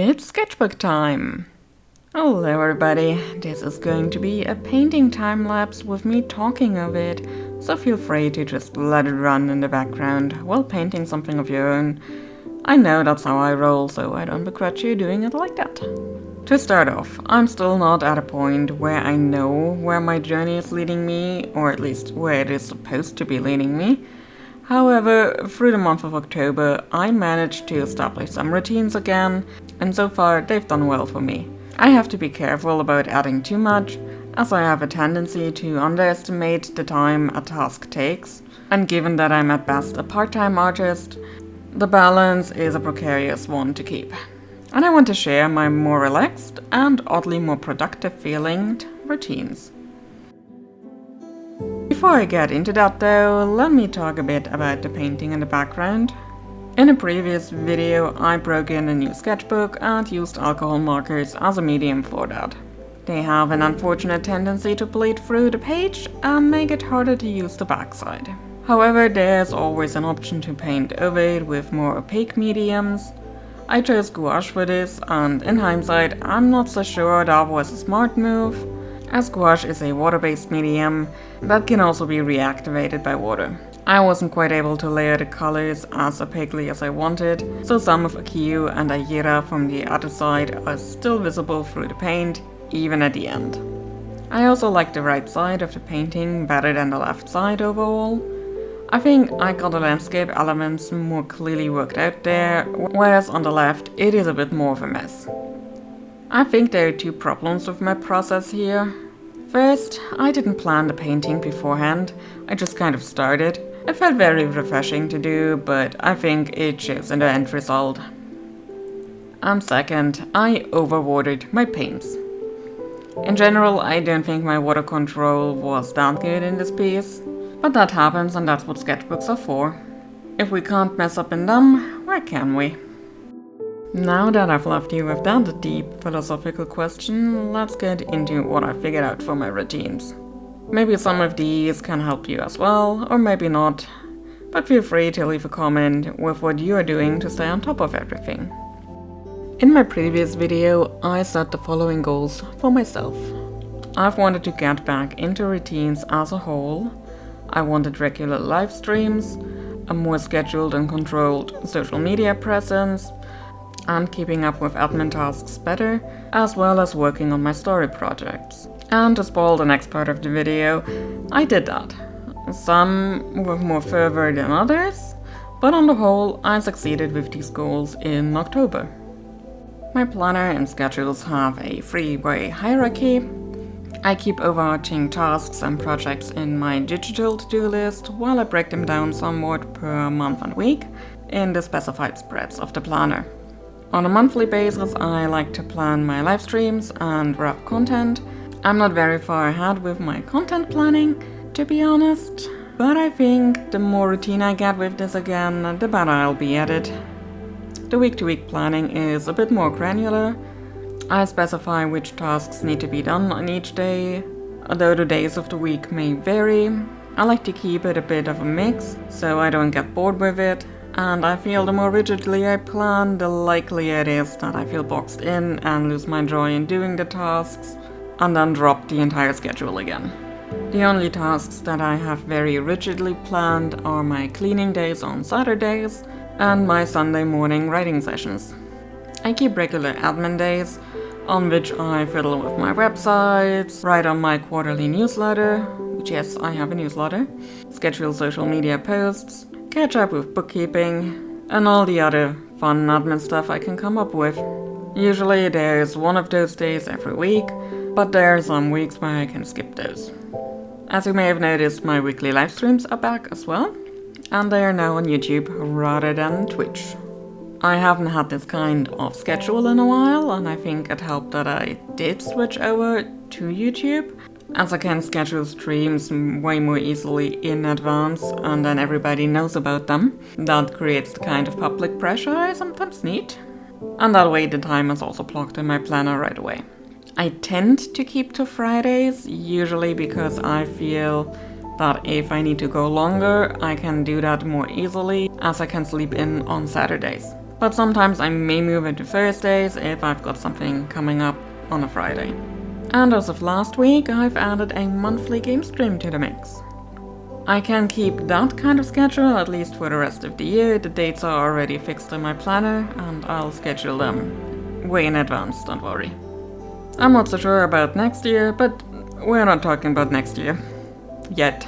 It's sketchbook time! Hello everybody, this is going to be a painting time-lapse with me talking of it, so feel free to just let it run in the background while painting something of your own. I know that's how I roll, so I don't begrudge you doing it like that. To start off, I'm still not at a point where I know where my journey is leading me, or at least where it is supposed to be leading me. However, through the month of October, I managed to establish some routines again, and so far they've done well for me. I have to be careful about adding too much, as I have a tendency to underestimate the time a task takes, and given that I'm at best a part-time artist, the balance is a precarious one to keep. And I want to share my more relaxed and oddly more productive feeling routines. Before I get into that though, let me talk a bit about the painting in the background. In a previous video, I broke in a new sketchbook and used alcohol markers as a medium for that. They have an unfortunate tendency to bleed through the page and make it harder to use the backside. However, there's always an option to paint over it with more opaque mediums. I chose gouache for this, and in hindsight, I'm not so sure that was a smart move, as gouache is a water-based medium that can also be reactivated by water. I wasn't quite able to layer the colors as opaquely as I wanted, so some of Akiu and Ayera from the other side are still visible through the paint, even at the end. I also like the right side of the painting better than the left side overall. I think I got the landscape elements more clearly worked out there, whereas on the left it is a bit more of a mess. I think there are two problems with my process here. First, I didn't plan the painting beforehand, I just kind of started. It felt very refreshing to do, but I think it shows in the end result. And second, I overwatered my paints. In general, I don't think my water control was that good in this piece, but that happens and that's what sketchbooks are for. If we can't mess up in them, where can we? Now that I've left you with that deep philosophical question, let's get into what I figured out for my routines. Maybe some of these can help you as well, or maybe not, but feel free to leave a comment with what you are doing to stay on top of everything. In my previous video, I set the following goals for myself. I've wanted to get back into routines as a whole. I wanted regular live streams, a more scheduled and controlled social media presence, and keeping up with admin tasks better, as well as working on my story projects. And to spoil the next part of the video, I did that. Some were more fervor than others, but on the whole, I succeeded with these goals in October. My planner and schedules have a three-way hierarchy. I keep overarching tasks and projects in my digital to-do list, while I break them down somewhat per month and week in the specified spreads of the planner. On a monthly basis, I like to plan my live streams and wrap content. I'm not very far ahead with my content planning, to be honest, but I think the more routine I get with this again, the better I'll be at it. The week-to-week planning is a bit more granular. I specify which tasks need to be done on each day, although the days of the week may vary. I like to keep it a bit of a mix, so I don't get bored with it. And I feel the more rigidly I plan, the likelier it is that I feel boxed in and lose my joy in doing the tasks, and then drop the entire schedule again. The only tasks that I have very rigidly planned are my cleaning days on Saturdays and my Sunday morning writing sessions. I keep regular admin days, on which I fiddle with my websites, write on my quarterly newsletter, which yes, I have a newsletter, schedule social media posts, catch up with bookkeeping, and all the other fun admin stuff I can come up with. Usually there's one of those days every week, but there are some weeks where I can skip those. As you may have noticed, my weekly live streams are back as well, and they are now on YouTube rather than Twitch. I haven't had this kind of schedule in a while, and I think it helped that I did switch over to YouTube, as I can schedule streams way more easily in advance and then everybody knows about them. That creates the kind of public pressure I sometimes need. And that way the time is also blocked in my planner right away. I tend to keep to Fridays, usually because I feel that if I need to go longer, I can do that more easily, as I can sleep in on Saturdays. but sometimes I may move into Thursdays if I've got something coming up on a Friday. And as of last week, I've added a monthly game stream to the mix. I can keep that kind of schedule at least for the rest of the year. The dates are already fixed in my planner and I'll schedule them way in advance, don't worry. I'm not so sure about next year, but we're not talking about next year. Yet.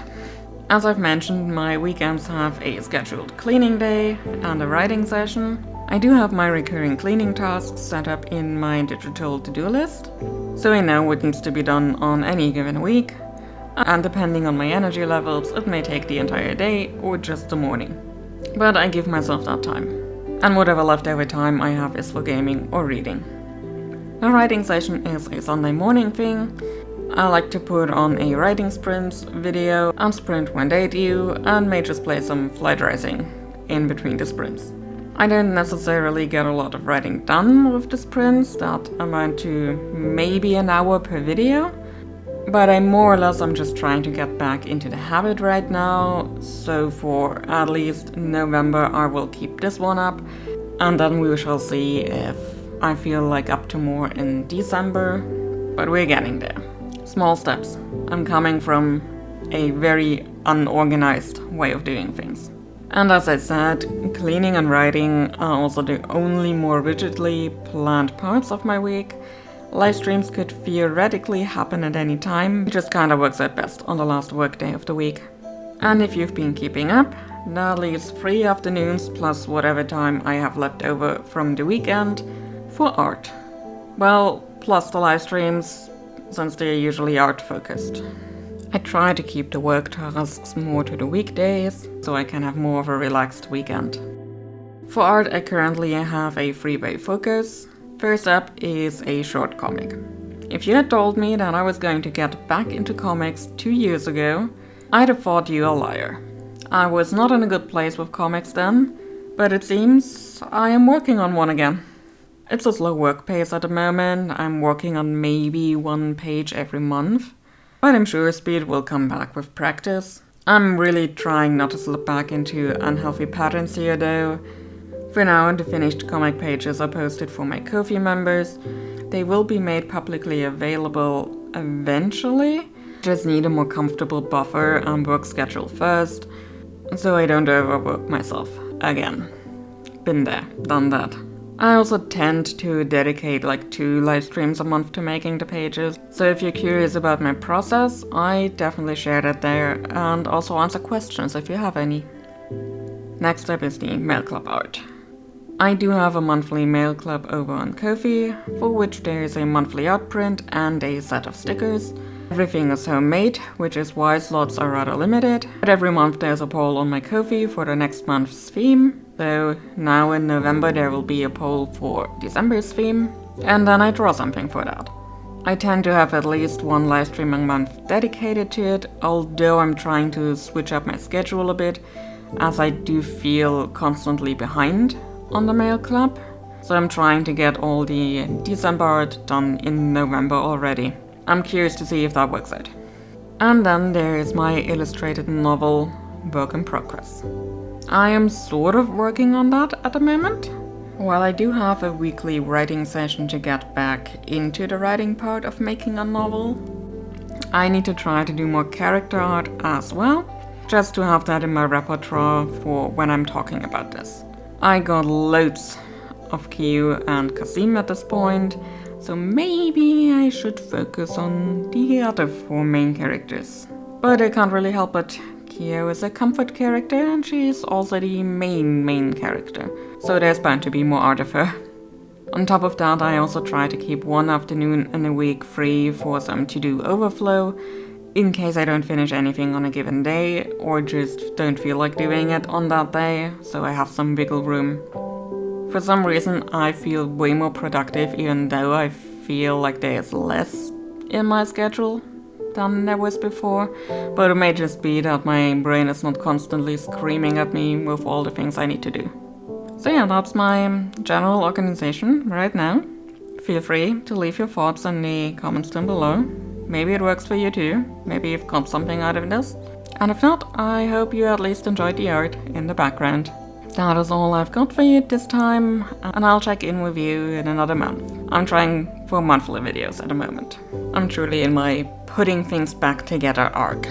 As I've mentioned, my weekends have a scheduled cleaning day and a writing session. I do have my recurring cleaning tasks set up in my digital to-do list, so I know what needs to be done on any given week, and depending on my energy levels, it may take the entire day or just the morning. But I give myself that time, and whatever leftover time I have is for gaming or reading. A writing session is a Sunday morning thing. I like to put on a writing sprints video and sprint when they do, and may just play some flight racing in between the sprints. I don't necessarily get a lot of writing done with the sprints that amount to maybe an hour per video, but I'm just trying to get back into the habit right now, so for at least November I will keep this one up, and then we shall see if I feel like up to more in December, but we're getting there. Small steps. I'm coming from a very unorganized way of doing things. And as I said, cleaning and writing are also the only more rigidly planned parts of my week. Live streams could theoretically happen at any time, it just kinda works out best on the last workday of the week. And if you've been keeping up, that leaves 3 afternoons plus whatever time I have left over from the weekend for art. Well, plus the live streams, since they're usually art focused. I try to keep the work tasks more to the weekdays, so I can have more of a relaxed weekend. For art, I currently have a 3-way focus. First up is a short comic. If you had told me that I was going to get back into comics 2 years ago, I'd have thought you a liar. I was not in a good place with comics then, but it seems I am working on one again. It's a slow work pace at the moment. I'm working on maybe 1 page every month. But I'm sure speed will come back with practice. I'm really trying not to slip back into unhealthy patterns here though. For now, the finished comic pages are posted for my Ko-fi members. They will be made publicly available eventually. Just need a more comfortable buffer and work schedule first, so I don't overwork myself again. Been there, done that. I also tend to dedicate like 2 live streams a month to making the pages, so if you're curious about my process, I definitely share that there and also answer questions if you have any. Next up is the mail club art. I do have a monthly mail club over on Ko-fi, for which there is a monthly art print and a set of stickers. Everything is homemade, which is why slots are rather limited, but every month there's a poll on my Ko-fi for the next month's theme. So now in November there will be a poll for December's theme, and then I draw something for that. I tend to have at least 1 live stream a month dedicated to it, although I'm trying to switch up my schedule a bit, as I do feel constantly behind on the mail club. So I'm trying to get all the December art done in November already. I'm curious to see if that works out. And then there is my illustrated novel, work in progress. I am sort of working on that at the moment. While I do have a weekly writing session to get back into the writing part of making a novel, I need to try to do more character art as well, just to have that in my repertoire for when I'm talking about this. I got loads of Kyu and Kasim at this point, so maybe I should focus on the other 4 main characters. But I can't really help it. Kyo is a comfort character and she's also the main character, so there's bound to be more art of her. On top of that, I also try to keep 1 afternoon in a week free for some to-do overflow, in case I don't finish anything on a given day, or just don't feel like doing it on that day, so I have some wiggle room. For some reason, I feel way more productive even though I feel like there's less in my schedule than there was before, but it may just be that my brain is not constantly screaming at me with all the things I need to do. So yeah, that's my general organization right now. Feel free to leave your thoughts in the comments down below. Maybe it works for you too, maybe you've got something out of this. And if not, I hope you at least enjoyed the art in the background. That is all I've got for you this time, and I'll check in with you in another month. I'm trying for monthly videos at the moment. I'm truly in my putting things back together arc.